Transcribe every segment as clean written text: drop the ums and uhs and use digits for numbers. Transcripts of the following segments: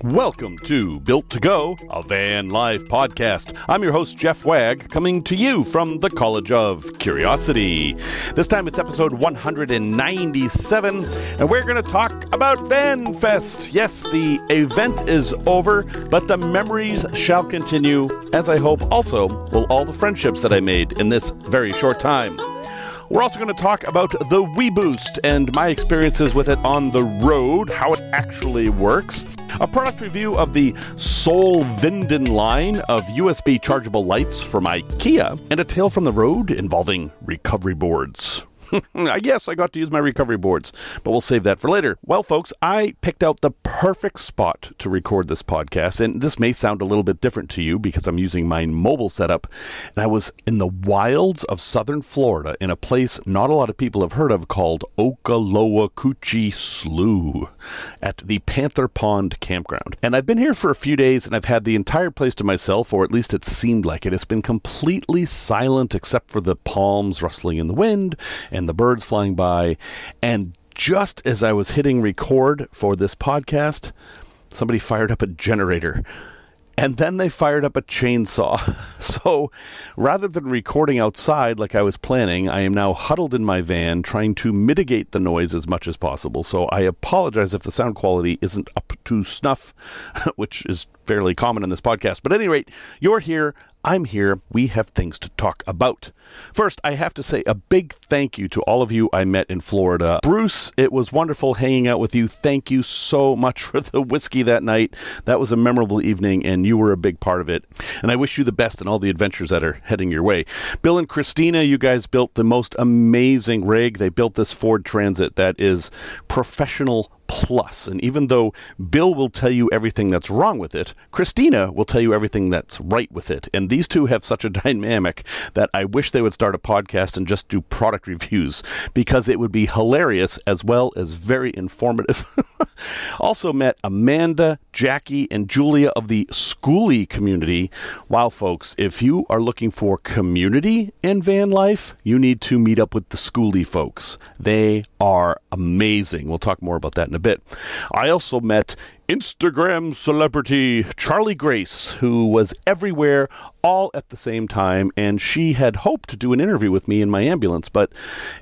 Welcome to Built to Go, a van life podcast. I'm your host, Jeff Wagg, coming to you from the College of Curiosity. This time it's episode 197, and we're going to talk about VANFEST. Yes, the event is over, but the memories shall continue, as I hope also will all the friendships that I made in this very short time. We're also going to talk about the WeBoost and my experiences with it on the road, how it actually works, a product review of the Solvinden line of USB chargeable lights from IKEA, and a tale from the road involving recovery boards. Yes, I got to use my recovery boards, but we'll save that for later. Well, folks, I picked out the perfect spot to record this podcast, and this may sound a little bit different to you because I'm using my mobile setup, and I was in the wilds of southern Florida in a place not a lot of people have heard of called Okaloochee Slough at the Panther Pond Campground. And I've been here for a few days, and I've had the entire place to myself, or at least it seemed like it. It's been completely silent except for the palms rustling in the wind and the birds flying by. And just as I was hitting record for this podcast, somebody fired up a generator. And then they fired up a chainsaw. So rather than recording outside like I was planning, I am now huddled in my van trying to mitigate the noise as much as possible. So I apologize if the sound quality isn't up to snuff, which is fairly common in this podcast. But at any rate, you're here. I'm here. We have things to talk about. First, I have to say a big thank you to all of you I met in Florida. Bruce, it was wonderful hanging out with you. Thank you so much for the whiskey that night. That was a memorable evening, and you were a big part of it. And I wish you the best in all the adventures that are heading your way. Bill and Christina, you guys built the most amazing rig. They built this Ford Transit that is professional plus. And even though Bill will tell you everything that's wrong with it, Christina will tell you everything that's right with it. And these two have such a dynamic that I wish they would start a podcast and just do product reviews, because it would be hilarious as well as very informative. Also met Amanda, Jackie, and Julia of the Skoolie community. Wow, folks, if you are looking for community in van life, you need to meet up with the Skoolie folks. They are amazing. We'll talk more about that in a bit. I also met Instagram celebrity Charlie Grace, who was everywhere all at the same time, and she had hoped to do an interview with me in my ambulance, but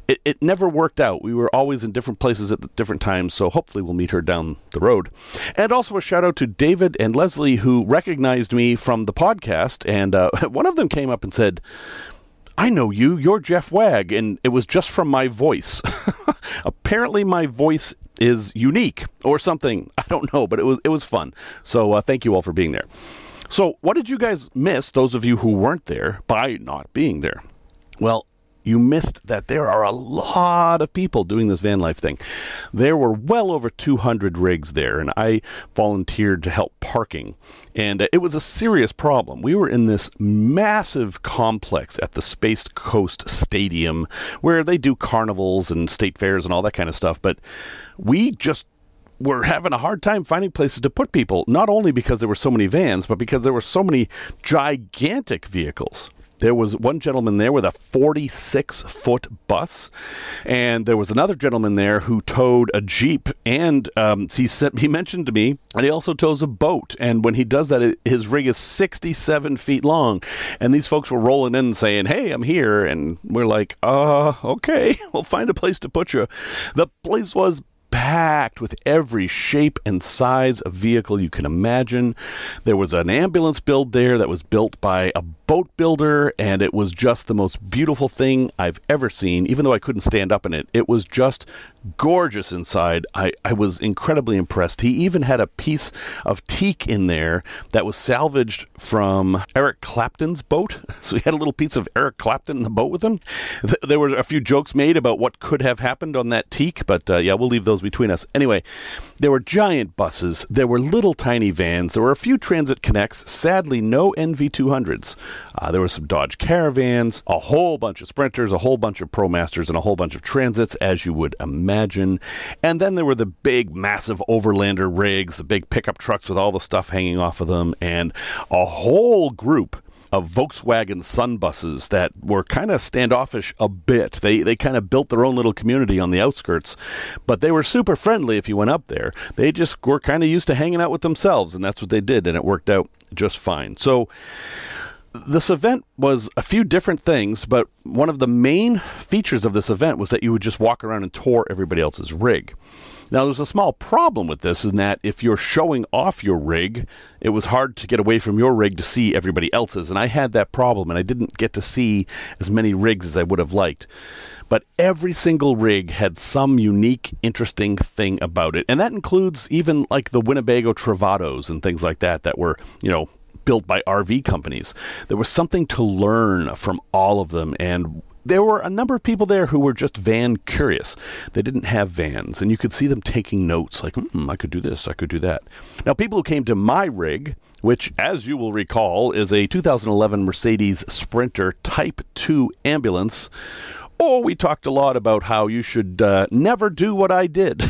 it never worked out. We were always in different places at the different times, so hopefully we'll meet her down the road. And also a shout out to David and Leslie, who recognized me from the podcast, and one of them came up and said, "I know you, you're Jeff Wagg," and it was just from my voice. Apparently my voice is unique or something. I don't know, but it was fun. So thank you all for being there. So what did you guys miss, those of you who weren't there, by not being there? Well, you missed that there are a lot of people doing this van life thing. There were well over 200 rigs there, and I volunteered to help parking. And it was a serious problem. We were in this massive complex at the Space Coast Stadium where they do carnivals and state fairs and all that kind of stuff. But we just were having a hard time finding places to put people, not only because there were so many vans, but because there were so many gigantic vehicles. There was one gentleman there with a 46-foot bus, and there was another gentleman there who towed a Jeep, and he mentioned to me, and he also tows a boat, and when he does that, his rig is 67 feet long, and these folks were rolling in and saying, "Hey, I'm here," and we're like, okay, we'll find a place to put you. The place was packed with every shape and size of vehicle you can imagine. There was an ambulance build there that was built by a boat builder, and it was just the most beautiful thing I've ever seen. Even though I couldn't stand up in it, it was just gorgeous inside. I was incredibly impressed. He even had a piece of teak in there that was salvaged from Eric Clapton's boat. So he had a little piece of Eric Clapton in the boat with him. There were a few jokes made about what could have happened on that teak, but yeah, we'll leave those between us. Anyway, there were giant buses. There were little tiny vans. There were a few Transit Connects. Sadly, no NV200s. There were some Dodge Caravans, a whole bunch of Sprinters, a whole bunch of ProMasters, and a whole bunch of Transits, as you would imagine. And then there were the big, massive Overlander rigs, the big pickup trucks with all the stuff hanging off of them, and a whole group of Volkswagen Sun buses that were kind of standoffish a bit. They kind of built their own little community on the outskirts, but they were super friendly if you went up there. They just were kind of used to hanging out with themselves, and that's what they did, and it worked out just fine. So this event was a few different things, but one of the main features of this event was that you would just walk around and tour everybody else's rig. Now, there's a small problem with this, in that if you're showing off your rig, it was hard to get away from your rig to see everybody else's, and I had that problem, and I didn't get to see as many rigs as I would have liked. But every single rig had some unique, interesting thing about it, and that includes even like the Winnebago Travados and things like that were, built by RV companies. There was something to learn from all of them, and there were a number of people there who were just van curious. They didn't have vans, and you could see them taking notes like, I could do this, I could do that. Now, people who came to my rig, which, as you will recall, is a 2011 Mercedes Sprinter Type 2 ambulance, we talked a lot about how you should never do what I did.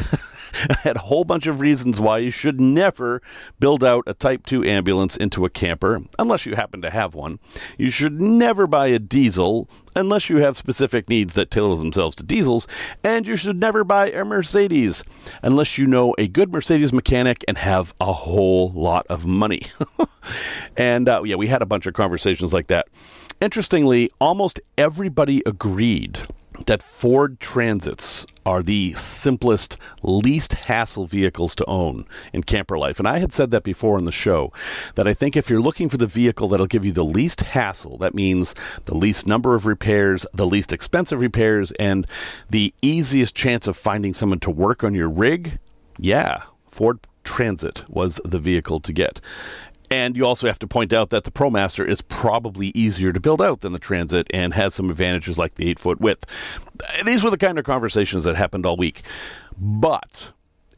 I had a whole bunch of reasons why you should never build out a Type 2 ambulance into a camper, unless you happen to have one. You should never buy a diesel, unless you have specific needs that tailor themselves to diesels. And you should never buy a Mercedes, unless you know a good Mercedes mechanic and have a whole lot of money. And we had a bunch of conversations like that. Interestingly, almost everybody agreed that Ford Transits are the simplest, least hassle vehicles to own in camper life. And I had said that before on the show, that I think if you're looking for the vehicle that'll give you the least hassle, that means the least number of repairs, the least expensive repairs, and the easiest chance of finding someone to work on your rig, Ford Transit was the vehicle to get. And you also have to point out that the ProMaster is probably easier to build out than the Transit and has some advantages like the 8-foot width. These were the kind of conversations that happened all week. But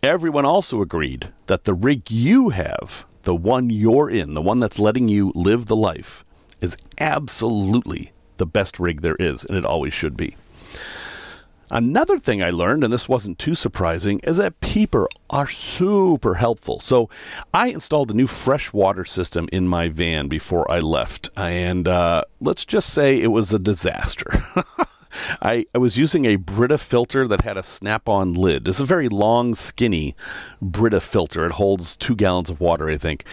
everyone also agreed that the rig you have, the one you're in, the one that's letting you live the life, is absolutely the best rig there is, and it always should be. Another thing I learned, and this wasn't too surprising, is that people are super helpful. So I installed a new fresh water system in my van before I left, and let's just say it was a disaster. I was using a Brita filter that had a snap-on lid. It's a very long, skinny Brita filter. It holds 2 gallons of water, I think.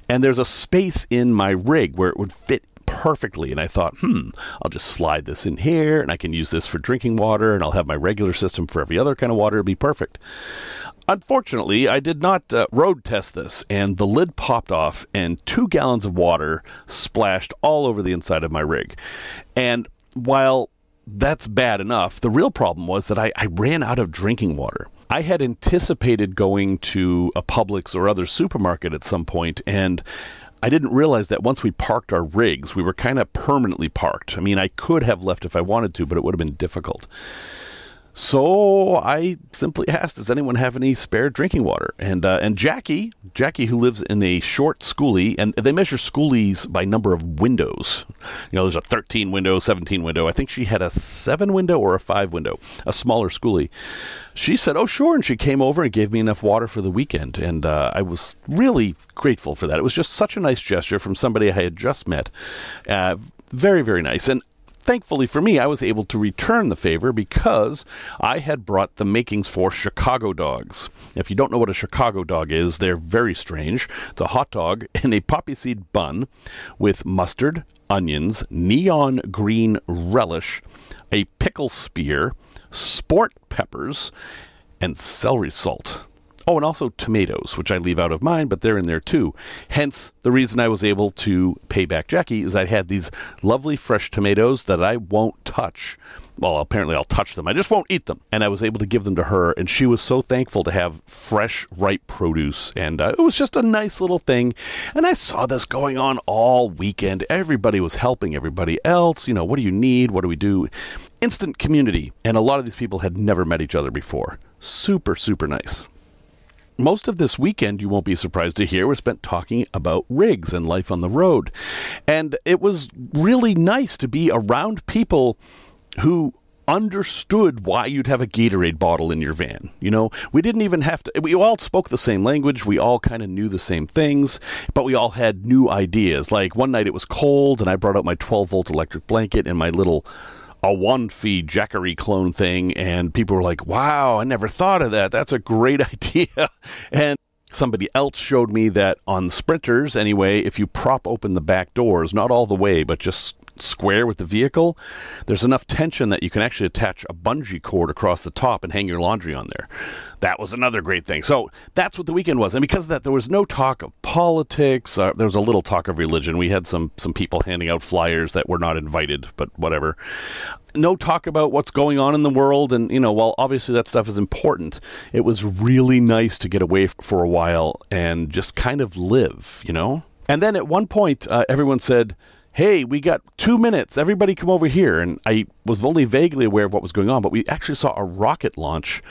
And there's a space in my rig where it would fit perfectly, and I thought, I'll just slide this in here, and I can use this for drinking water, and I'll have my regular system for every other kind of water. It'll be perfect. Unfortunately, I did not road test this, and the lid popped off, and 2 gallons of water splashed all over the inside of my rig. And while that's bad enough, the real problem was that I ran out of drinking water. I had anticipated going to a Publix or other supermarket at some point, and I didn't realize that once we parked our rigs, we were kind of permanently parked. I mean, I could have left if I wanted to, but it would have been difficult. So I simply asked, does anyone have any spare drinking water? And Jackie, who lives in a short Skoolie, and they measure Skoolies by number of windows. There's a 13 window, 17 window. I think she had a 7 window or a 5 window, a smaller Skoolie. She said, oh, sure, and she came over and gave me enough water for the weekend, and I was really grateful for that. It was just such a nice gesture from somebody I had just met. Very, very nice. And thankfully for me, I was able to return the favor because I had brought the makings for Chicago dogs. If you don't know what a Chicago dog is, they're very strange. It's a hot dog in a poppy seed bun with mustard, onions, neon green relish, a pickle spear, sport peppers, and celery salt. Oh, and also tomatoes, which I leave out of mine, but they're in there too. Hence, the reason I was able to pay back Jackie is I had these lovely fresh tomatoes that I won't touch. Well, apparently I'll touch them. I just won't eat them. And I was able to give them to her, and she was so thankful to have fresh, ripe produce. And it was just a nice little thing. And I saw this going on all weekend. Everybody was helping everybody else. What do you need? What do we do? Instant community. And a lot of these people had never met each other before. Super, super nice. Most of this weekend, you won't be surprised to hear, was spent talking about rigs and life on the road. And it was really nice to be around people who understood why you'd have a Gatorade bottle in your van. You know, we didn't even have to, we all spoke the same language. We all kind of knew the same things, but we all had new ideas. Like one night it was cold and I brought out my 12-volt electric blanket and my little Awanfi Jackery clone thing. And people were like, wow, I never thought of that. That's a great idea. And somebody else showed me that on sprinters, anyway, if you prop open the back doors, not all the way, but just square with the vehicle, there's enough tension that you can actually attach a bungee cord across the top and hang your laundry on there. That was another great thing. So that's what the weekend was. And because of that, there was no talk of politics. There was a little talk of religion. We had some people handing out flyers that were not invited, but whatever. No talk about what's going on in the world. And, you know, while obviously that stuff is important, it was really nice to get away for a while and just kind of live, you know? And then at one point, everyone said, hey, we got 2 minutes. Everybody come over here. And I was only vaguely aware of what was going on, but we actually saw a rocket launch,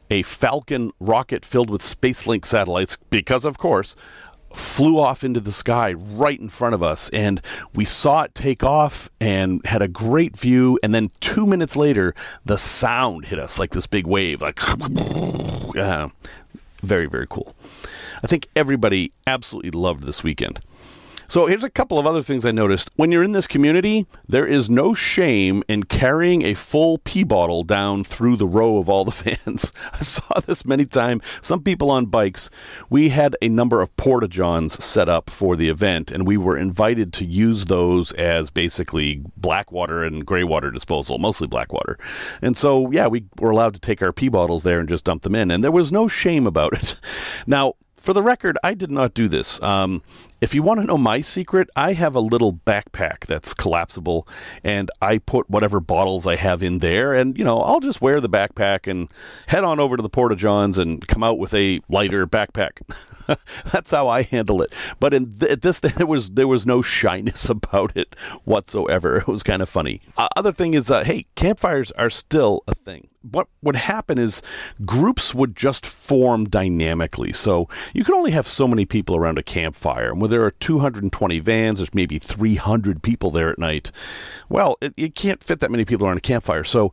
a Falcon rocket filled with SpaceLink satellites, because, of course, flew off into the sky right in front of us. And we saw it take off and had a great view. And then 2 minutes later, the sound hit us like this big wave. Like, very, very cool. I think everybody absolutely loved this weekend. So here's a couple of other things I noticed. When you're in this community, there is no shame in carrying a full pee bottle down through the row of all the vans. I saw this many times. Some people on bikes, we had a number of porta-johns set up for the event, and we were invited to use those as basically black water and gray water disposal, mostly black water. And so, yeah, we were allowed to take our pee bottles there and just dump them in, and there was no shame about it. Now, for the record, I did not do this. If you want to know my secret, I have a little backpack that's collapsible, and I put whatever bottles I have in there, and, you know, I'll just wear the backpack and head on over to the Porta-Johns and come out with a lighter backpack. That's how I handle it. But at this, there was no shyness about it whatsoever. It was kind of funny. Other thing is, hey, campfires are still a thing. What would happen is groups would just form dynamically. So you can only have so many people around a campfire. And when there are 220 vans, there's maybe 300 people there at night. Well, you can't fit that many people around a campfire. So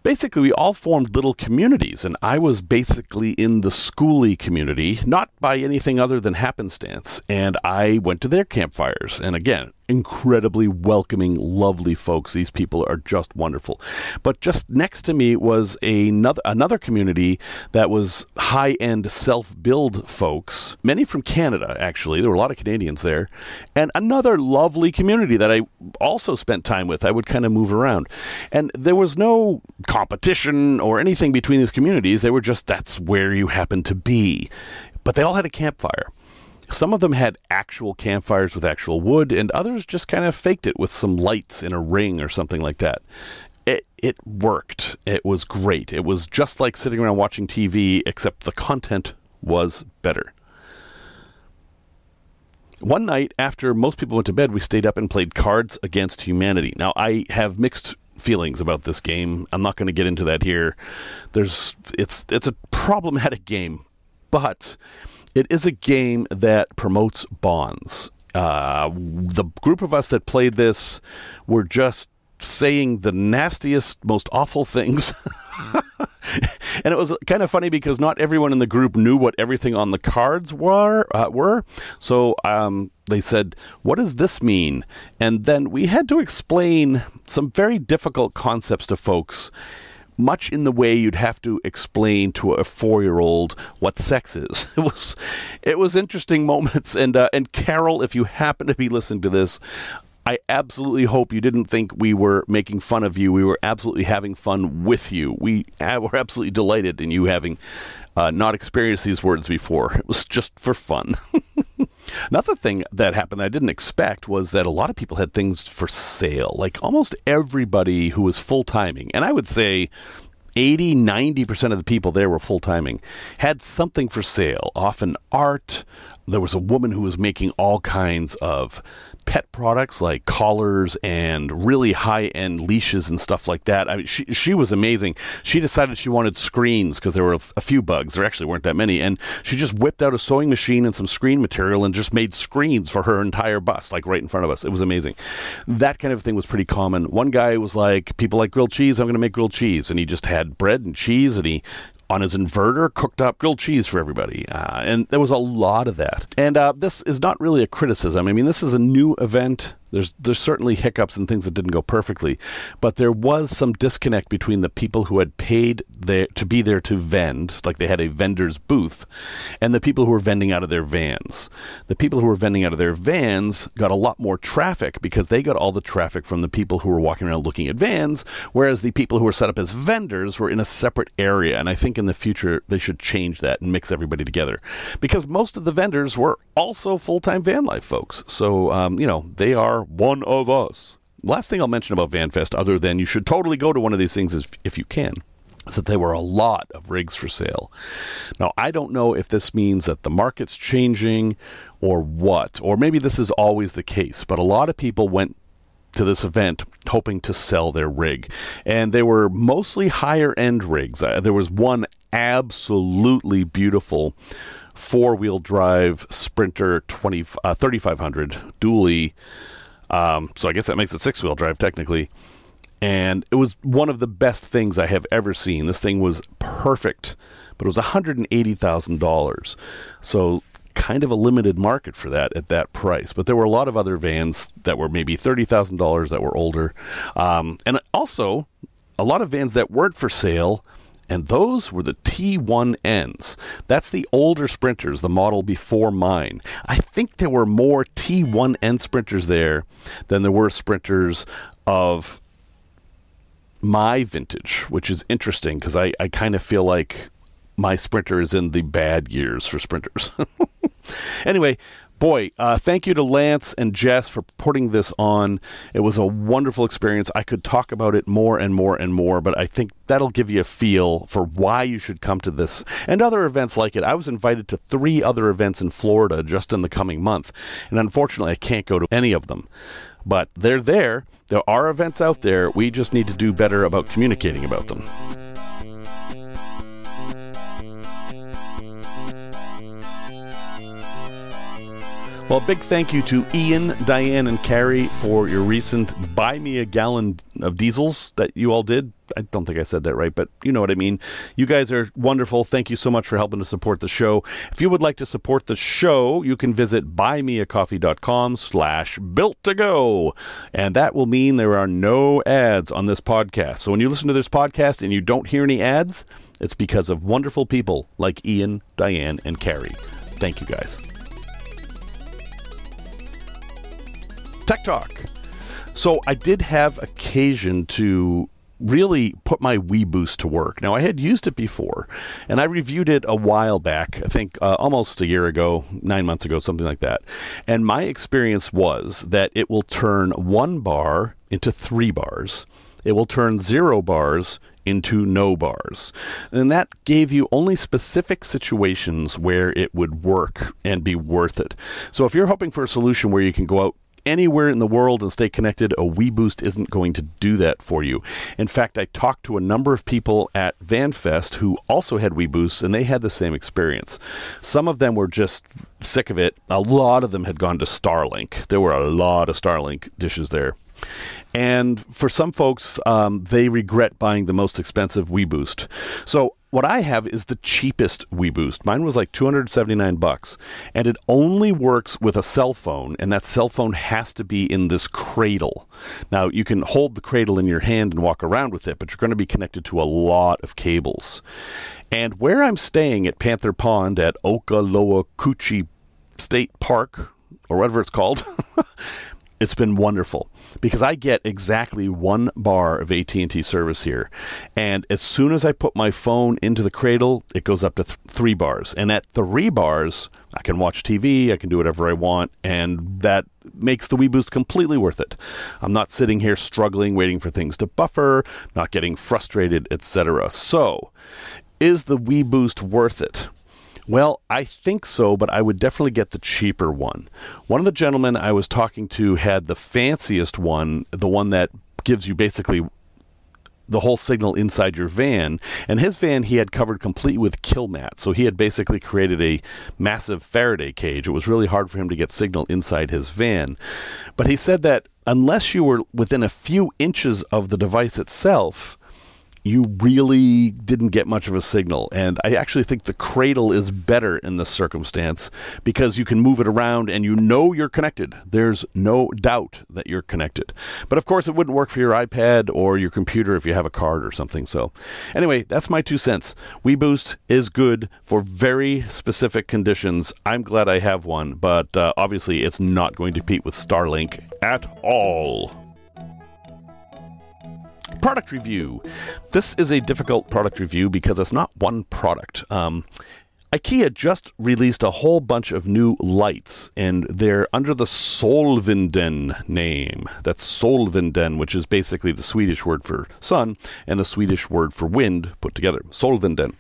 basically, we all formed little communities, and I was basically in the Skoolie community, not by anything other than happenstance, and I went to their campfires. And again, incredibly welcoming, lovely folks. These people are just wonderful. But just next to me was another community that was high-end self-build folks, many from Canada, actually. There were a lot of Canadians there. And another lovely community that I also spent time with. I would kind of move around. And there was no competition or anything between these communities. They were just, that's where you happen to be. But they all had a campfire. Some of them had actual campfires with actual wood, and others just kind of faked it with some lights in a ring or something like that. It worked. It was great. It was just like sitting around watching TV, except the content was better. One night, after most people went to bed, we stayed up and played Cards Against Humanity. Now, I have mixed feelings about this game. I'm not going to get into that here. It's a problematic game, but it is a game that promotes bonds. The group of us that played this were just saying the nastiest, most awful things. And it was kind of funny because not everyone in the group knew what everything on the cards were. So they said, what does this mean? And then we had to explain some very difficult concepts to folks, much in the way you'd have to explain to a 4-year-old what sex is. It was interesting moments. And Carol, if you happen to be listening to this, I absolutely hope you didn't think we were making fun of you. We were absolutely having fun with you. We were absolutely delighted in you having not experienced these words before. It was just for fun. Another thing that happened that I didn't expect was that a lot of people had things for sale. Like almost everybody who was full-timing, and I would say 80-90% of the people there were full-timing, had something for sale. Often art. There was a woman who was making all kinds of pet products like collars and really high-end leashes and stuff like that. I mean, she was amazing. She decided she wanted screens because there were a few bugs. There actually weren't that many. And she just whipped out a sewing machine and some screen material and just made screens for her entire bus, like right in front of us. It was amazing. That kind of thing was pretty common. One guy was like, people like grilled cheese, I'm going to make grilled cheese. And he just had bread and cheese, and he, on his inverter, cooked up grilled cheese for everybody. And there was a lot of that. And this is not really a criticism. I mean, this is a new event. There's certainly hiccups and things that didn't go perfectly, but there was some disconnect between the people who had paid to be there to vend, like they had a vendor's booth, and the people who were vending out of their vans. The people who were vending out of their vans got a lot more traffic because they got all the traffic from the people who were walking around looking at vans, whereas the people who were set up as vendors were in a separate area. And I think in the future they should change that and mix everybody together, because most of the vendors were also full-time van life folks. So, they are one of us. Last thing I'll mention about VanFest, other than you should totally go to one of these things if you can, is that there were a lot of rigs for sale. Now, I don't know if this means that the market's changing or what, or maybe this is always the case, but a lot of people went to this event hoping to sell their rig, and they were mostly higher end rigs. There was one absolutely beautiful four-wheel drive Sprinter 3500 dually. So I guess that makes it six-wheel drive technically. And it was one of the best things I have ever seen. This thing was perfect, but it was $180,000. So kind of a limited market for that at that price. But there were a lot of other vans that were maybe $30,000 that were older. And also a lot of vans that weren't for sale. And those were the T1Ns. That's the older Sprinters, the model before mine. I think there were more T1N Sprinters there than there were Sprinters of my vintage, which is interesting because I kind of feel like my Sprinter is in the bad years for Sprinters. Anyway, boy, thank you to Lance and Jess for putting this on. It was a wonderful experience. I could talk about it more and more and more, but I think that'll give you a feel for why you should come to this and other events like it. I was invited to 3 other events in Florida just in the coming month, and unfortunately I can't go to any of them. But they're there. There are events out there. We just need to do better about communicating about them. Well, big thank you to Ian, Diane, and Carrie for your recent Buy Me a Gallon of Diesels that you all did. I don't think I said that right, but you know what I mean. You guys are wonderful. Thank you so much for helping to support the show. If you would like to support the show, you can visit buymeacoffee.com/built-to-go. And that will mean there are no ads on this podcast. So when you listen to this podcast and you don't hear any ads, it's because of wonderful people like Ian, Diane, and Carrie. Thank you, guys. Tech Talk. So I did have occasion to really put my WeBoost to work. Now, I had used it before, and I reviewed it a while back, I think almost a year ago, 9 months ago, something like that. And my experience was that it will turn 1 bar into 3 bars. It will turn 0 bars into no bars. And that gave you only specific situations where it would work and be worth it. So if you're hoping for a solution where you can go out anywhere in the world and stay connected, a WeBoost isn't going to do that for you. In fact, I talked to a number of people at VanFest who also had WeBoosts, and they had the same experience. Some of them were just sick of it. A lot of them had gone to Starlink. There were a lot of Starlink dishes there. And for some folks, they regret buying the most expensive WeBoost. So what I have is the cheapest WeBoost. Mine was like $279, and it only works with a cell phone, and that cell phone has to be in this cradle. Now, you can hold the cradle in your hand and walk around with it, but you're going to be connected to a lot of cables. And where I'm staying at Panther Pond at Okalookuchi State Park, or whatever it's called, it's been wonderful because I get exactly 1 bar of AT&T service here. And as soon as I put my phone into the cradle, it goes up to 3 bars. And at 3 bars, I can watch TV, I can do whatever I want, and that makes the WeBoost completely worth it. I'm not sitting here struggling, waiting for things to buffer, not getting frustrated, etc. So, is the WeBoost worth it? Well, I think so, but I would definitely get the cheaper one. One of the gentlemen I was talking to had the fanciest one, the one that gives you basically the whole signal inside your van. And his van he had covered completely with kill mats. So he had basically created a massive Faraday cage. It was really hard for him to get signal inside his van. But he said that unless you were within a few inches of the device itself, you really didn't get much of a signal. And I actually think the cradle is better in this circumstance because you can move it around and you know you're connected. There's no doubt that you're connected. But of course, it wouldn't work for your iPad or your computer if you have a card or something. So anyway, that's my 2 cents. WeBoost is good for very specific conditions. I'm glad I have one, but obviously it's not going to compete with Starlink at all. Product review. This is a difficult product review because it's not one product. IKEA just released a whole bunch of new lights, and they're under the Solvinden name. That's Solvinden, which is basically the Swedish word for sun and the Swedish word for wind put together. Solvinden.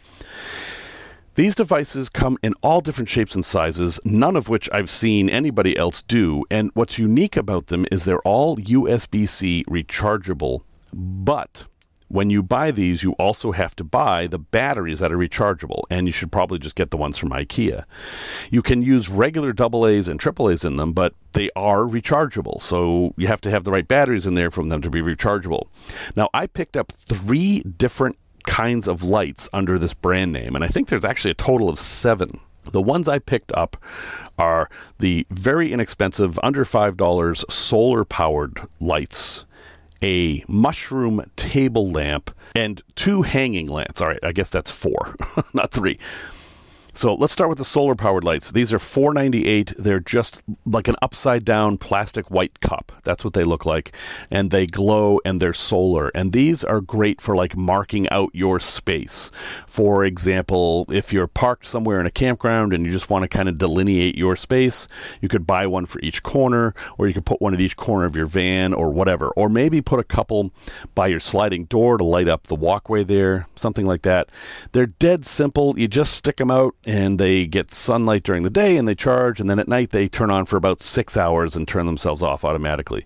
These devices come in all different shapes and sizes, none of which I've seen anybody else do. And what's unique about them is they're all USB-C rechargeable. But when you buy these, you also have to buy the batteries that are rechargeable, and you should probably just get the ones from IKEA. You can use regular AA's and AAA's in them, but they are rechargeable, so you have to have the right batteries in there for them to be rechargeable. Now, I picked up 3 different kinds of lights under this brand name, and I think there's actually a total of 7. The ones I picked up are the very inexpensive, under $5 solar-powered lights, a mushroom table lamp, and 2 hanging lamps. All right, I guess that's 4, not 3. So let's start with the solar-powered lights. These are $4.98. They're just like an upside-down plastic white cup. That's what they look like. And they glow, and they're solar. And these are great for, like, marking out your space. For example, if you're parked somewhere in a campground and you just want to kind of delineate your space, you could buy one for each corner, or you could put one at each corner of your van or whatever. Or maybe put a couple by your sliding door to light up the walkway there, something like that. They're dead simple. You just stick them out, and they get sunlight during the day and they charge, and then at night they turn on for about 6 hours and turn themselves off automatically.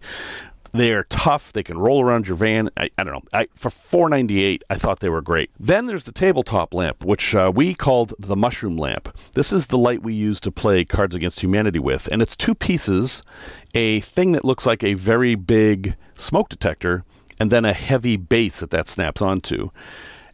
They are tough. They can roll around your van. I don't know. For $4.98, I thought they were great. Then there's the tabletop lamp, which we called the mushroom lamp. This is the light we use to play Cards Against Humanity with, and it's 2 pieces, a thing that looks like a very big smoke detector, and then a heavy base that snaps onto.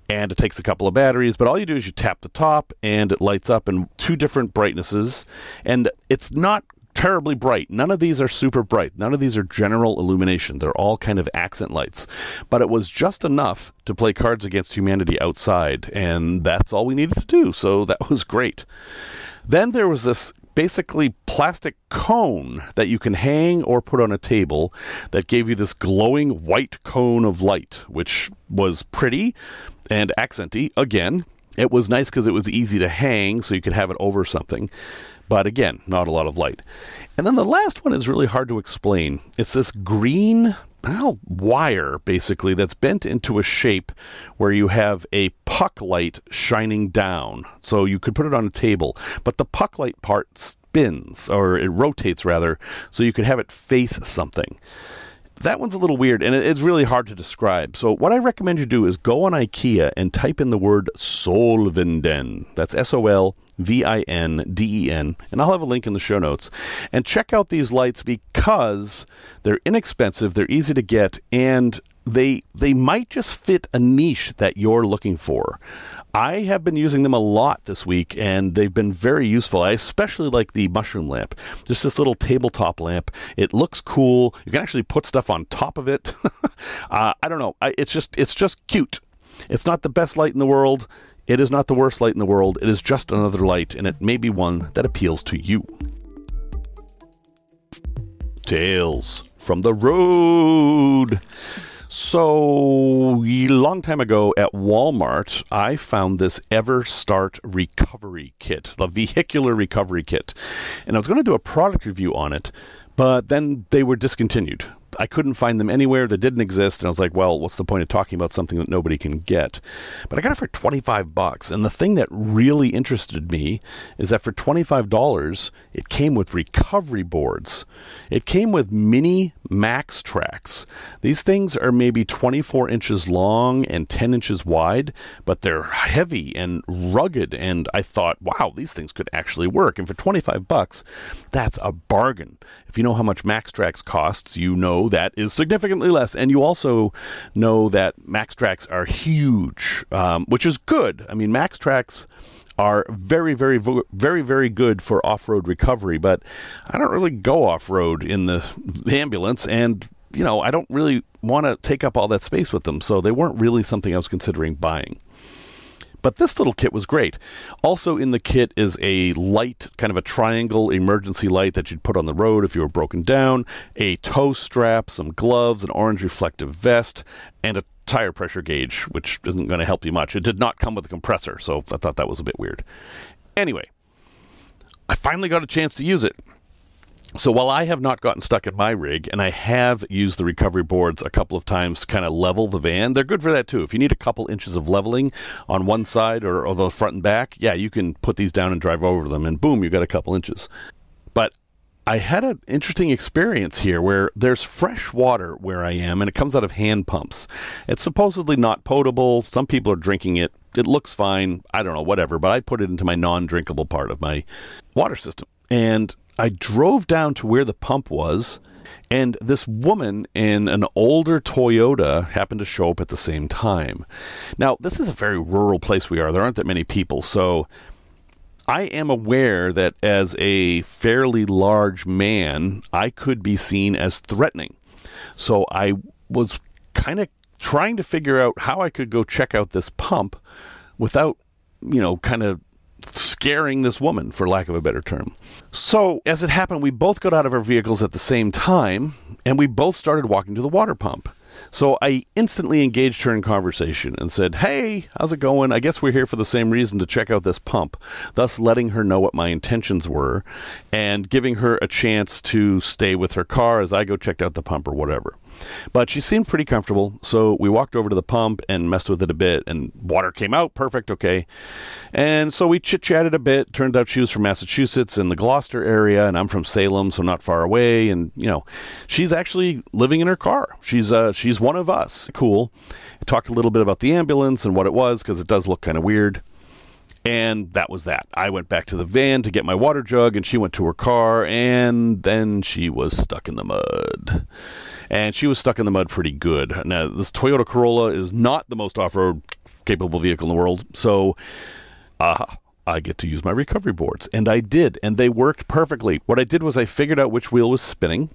And it takes a couple of batteries, but all you do is you tap the top, and it lights up in 2 different brightnesses, and it's not terribly bright. None of these are super bright. None of these are general illumination. They're all kind of accent lights. But it was just enough to play Cards Against Humanity outside, and that's all we needed to do, so that was great. Then there was this basically plastic cone that you can hang or put on a table that gave you this glowing white cone of light, which was pretty and accenty. Again, it was nice because it was easy to hang, so you could have it over something. But again, not a lot of light. And then the last one is really hard to explain. It's this green wire, basically, that's bent into a shape where you have a puck light shining down. So you could put it on a table, but the puck light part spins, or it rotates rather, so you could have it face something. That one's a little weird, and it's really hard to describe. So what I recommend you do is go on IKEA and type in the word Solvinden. That's Solvinden, and I'll have a link in the show notes. And check out these lights because they're inexpensive, they're easy to get, and they might just fit a niche that you're looking for. I have been using them a lot this week, and they've been very useful. I especially like the mushroom lamp. Just this little tabletop lamp. It looks cool. You can actually put stuff on top of it. I don't know. It's just cute. It's not the best light in the world. It is not the worst light in the world. It is just another light, and it may be one that appeals to you. Tales from the road. So, a long time ago at Walmart, I found this EverStart recovery kit, the vehicular recovery kit. And I was going to do a product review on it, but then they were discontinued. I couldn't find them anywhere. They didn't exist. And I was like, well, what's the point of talking about something that nobody can get? But I got it for $25. And the thing that really interested me is that for $25, it came with recovery boards. It came with mini Max Tracks. These things are maybe 24 inches long and 10 inches wide, but they're heavy and rugged. And I thought, wow, these things could actually work. And for $25, that's a bargain. If you know how much Max Tracks costs, you know that is significantly less. And you also know that Max Tracks are huge, which is good. I mean, Max Tracks are very, very, very, very good for off-road recovery, but I don't really go off-road in the ambulance, and, you know, I don't really want to take up all that space with them, so they weren't really something I was considering buying. But this little kit was great. Also in the kit is a light, kind of a triangle emergency light that you'd put on the road if you were broken down, a tow strap, some gloves, an orange reflective vest, and a tire pressure gauge, which isn't going to help you much. It did not come with a compressor, so I thought that was a bit weird. Anyway, I finally got a chance to use it. So while I have not gotten stuck in my rig, and I have used the recovery boards a couple of times to kind of level the van, they're good for that too. If you need a couple inches of leveling on one side or the front and back, yeah, you can put these down and drive over them, and boom, you got a couple inches. But I had an interesting experience here where there's fresh water where I am, and it comes out of hand pumps. It's supposedly not potable. Some people are drinking it. It looks fine. I don't know, whatever. But I put it into my non-drinkable part of my water system. And I drove down to where the pump was, and this woman in an older Toyota happened to show up at the same time. Now, this is a very rural place we are. There aren't that many people, so I am aware that as a fairly large man, I could be seen as threatening. So I was kind of trying to figure out how I could go check out this pump without, you know, kind of scaring this woman, for lack of a better term. So, as it happened, we both got out of our vehicles at the same time, and we both started walking to the water pump. So I instantly engaged her in conversation and said, "Hey, how's it going? I guess we're here for the same reason, to check out this pump," thus letting her know what my intentions were and giving her a chance to stay with her car as I go check out the pump or whatever. But she seemed pretty comfortable, so we walked over to the pump and messed with it a bit, and water came out. Perfect, okay. And so we chit-chatted a bit. Turned out she was from Massachusetts in the Gloucester area, and I'm from Salem, so not far away. And, you know, she's actually living in her car. She's one of us. Cool. I talked a little bit about the ambulance and what it was, because it does look kind of weird. And that was that. I went back to the van to get my water jug, and she went to her car, and then she was stuck in the mud. And she was stuck in the mud pretty good. Now, this Toyota Corolla is not the most off-road capable vehicle in the world, so I get to use my recovery boards. And I did, and they worked perfectly. What I did was I figured out which wheel was spinning,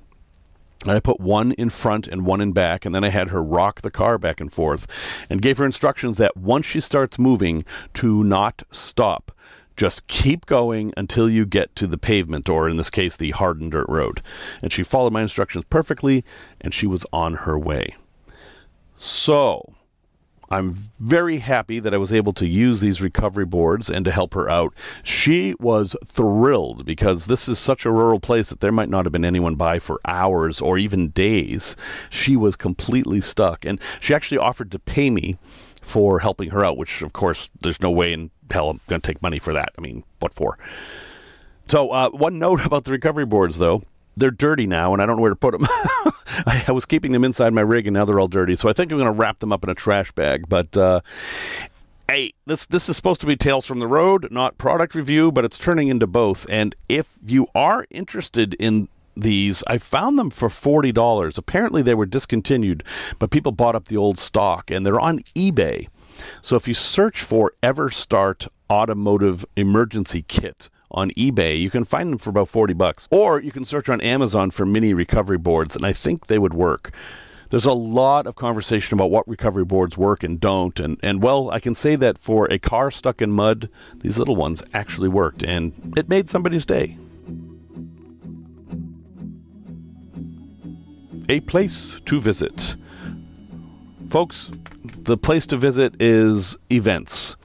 and I put one in front and one in back, and then I had her rock the car back and forth and gave her instructions that once she starts moving, to not stop. Just keep going until you get to the pavement, or in this case, the hardened dirt road. And she followed my instructions perfectly, and she was on her way. So I'm very happy that I was able to use these recovery boards and to help her out. She was thrilled, because this is such a rural place that there might not have been anyone by for hours or even days. She was completely stuck, and she actually offered to pay me for helping her out, which, of course, there's no way in hell I'm going to take money for that. I mean, what for? So one note about the recovery boards, though. They're dirty now, and I don't know where to put them. I was keeping them inside my rig, and now they're all dirty. So I think I'm going to wrap them up in a trash bag. But, hey, this is supposed to be Tales from the Road, not product review, but it's turning into both. And if you are interested in these, I found them for $40. Apparently they were discontinued, but people bought up the old stock, and they're on eBay. So if you search for EverStart Automotive Emergency Kit on eBay, you can find them for about $40. Or you can search on Amazon for mini recovery boards, and I think they would work. There's a lot of conversation about what recovery boards work and don't, and well, I can say that for a car stuck in mud, these little ones actually worked, and it made somebody's day. A place to visit. Folks, the place to visit is events.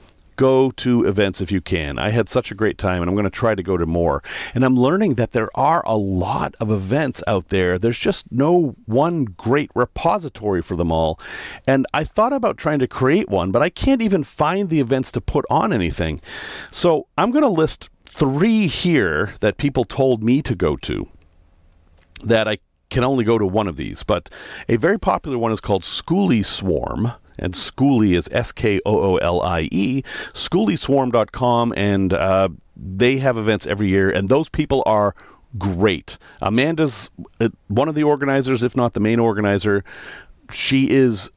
go to events if you can. I had such a great time, and I'm going to try to go to more. And I'm learning that there are a lot of events out there. There's just no one great repository for them all. And I thought about trying to create one, but I can't even find the events to put on anything. So I'm going to list 3 here that people told me to go to that I can only go to one of these. But a very popular one is called Skoolie Swarm. And Skoolie is Skoolie, SkoolieSwarm.com, and they have events every year, and those people are great. Amanda's one of the organizers, if not the main organizer. She is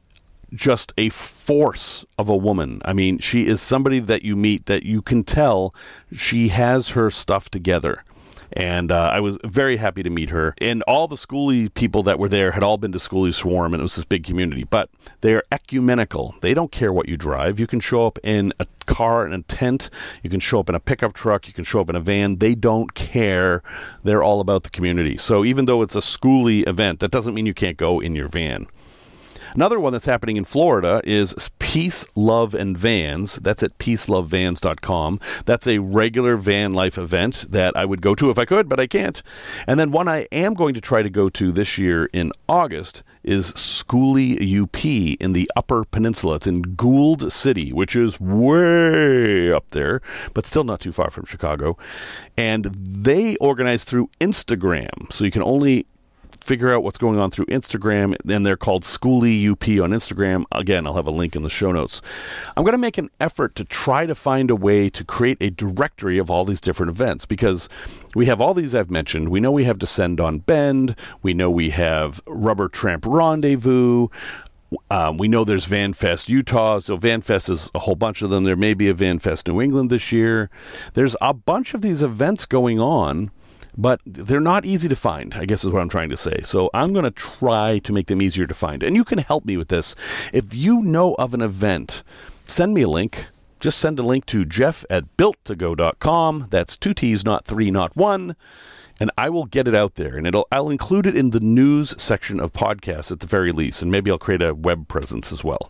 just a force of a woman. I mean, she is somebody that you meet that you can tell she has her stuff together. And I was very happy to meet her. And all the Skoolie people that were there had all been to Skoolie Swarm, and it was this big community. But they are ecumenical. They don't care what you drive. You can show up in a car and a tent. You can show up in a pickup truck. You can show up in a van. They don't care. They're all about the community. So even though it's a Skoolie event, that doesn't mean you can't go in your van. Another one that's happening in Florida is Peace, Love, and Vans. That's at peacelovevans.com. That's a regular van life event that I would go to if I could, but I can't. And then one I am going to try to go to this year in August is Skoolie UP in the Upper Peninsula. It's in Gould City, which is way up there, but still not too far from Chicago. And they organize through Instagram, so you can only figure out what's going on through Instagram, and they're called Skoolie UP on Instagram. Again, I'll have a link in the show notes. I'm going to make an effort to try to find a way to create a directory of all these different events, because we have all these I've mentioned. We know we have Descend on Bend. We know we have Rubber Tramp Rendezvous. We know there's VanFest Utah, so VanFest is a whole bunch of them. There may be a VanFest New England this year. There's a bunch of these events going on, but they're not easy to find, I guess is what I'm trying to say. So I'm going to try to make them easier to find. And you can help me with this. If you know of an event, send me a link. Just send a link to jeff@builttogo.com. That's 2 T's, not 3, not 1. And I will get it out there. And I'll include it in the news section of podcasts at the very least. And maybe I'll create a web presence as well.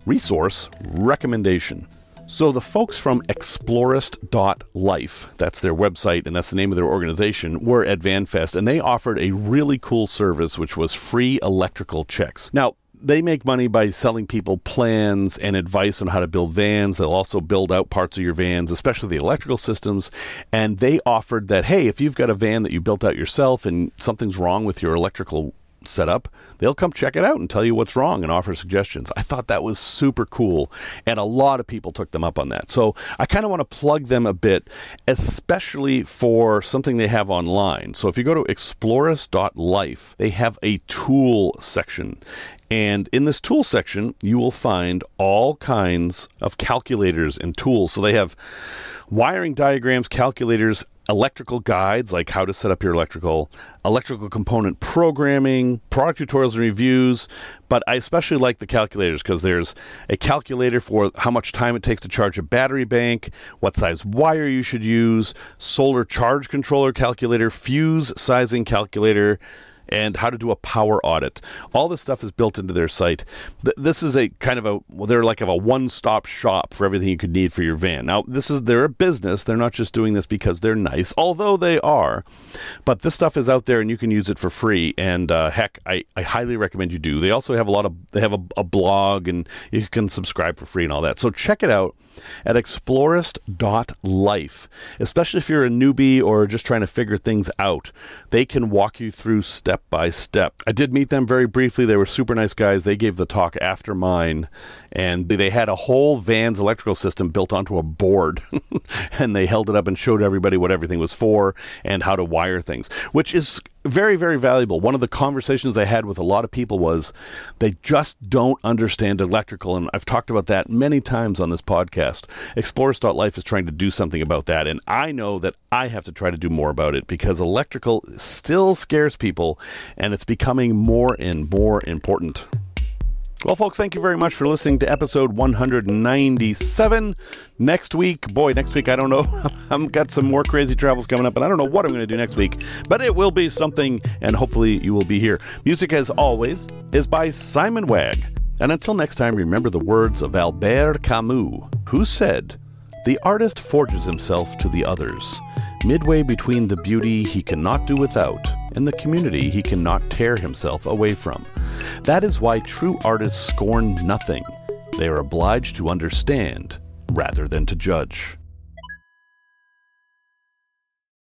Resource recommendation. So the folks from Explorist.LIFE, that's their website and that's the name of their organization, were at VanFest, and they offered a really cool service, which was free electrical checks. Now, they make money by selling people plans and advice on how to build vans. They'll also build out parts of your vans, especially the electrical systems. And they offered that, hey, if you've got a van that you built out yourself and something's wrong with your electrical setup, they'll come check it out and tell you what's wrong and offer suggestions. I thought that was super cool, and a lot of people took them up on that. So I kind of want to plug them a bit, especially for something they have online. So if you go to Explorist.LIFE, they have a tool section. And in this tool section, you will find all kinds of calculators and tools. So they have wiring diagrams, calculators, electrical guides, like how to set up your electrical component programming, product tutorials and reviews. But I especially like the calculators because there's a calculator for how much time it takes to charge a battery bank, what size wire you should use, solar charge controller calculator, fuse sizing calculator, and how to do a power audit. All this stuff is built into their site. This is a kind of they're like a one-stop shop for everything you could need for your van. Now, they're a business. They're not just doing this because they're nice, although they are. But this stuff is out there and you can use it for free. And heck, I highly recommend you do. They also have they have a blog, and you can subscribe for free and all that. So check it out at Explorist.LIFE. Especially if you're a newbie or just trying to figure things out, they can walk you through step by step. I did meet them very briefly. They were super nice guys. They gave the talk after mine, and they had a whole van's electrical system built onto a board, and they held it up and showed everybody what everything was for and how to wire things, which is very, very valuable. One of the conversations I had with a lot of people was they just don't understand electrical, and I've talked about that many times on this podcast. Explorist.LIFE is trying to do something about that, and I know that I have to try to do more about it because electrical still scares people, and it's becoming more and more important. Well, folks, thank you very much for listening to episode 197. Next week, I don't know. I've got some more crazy travels coming up, and I don't know what I'm going to do next week, but it will be something, and hopefully you will be here. Music, as always, is by Simon Wagg. And until next time, remember the words of Albert Camus, who said, "The artist forges himself to the others, midway between the beauty he cannot do without and the community he cannot tear himself away from. That is why true artists scorn nothing. They are obliged to understand rather than to judge."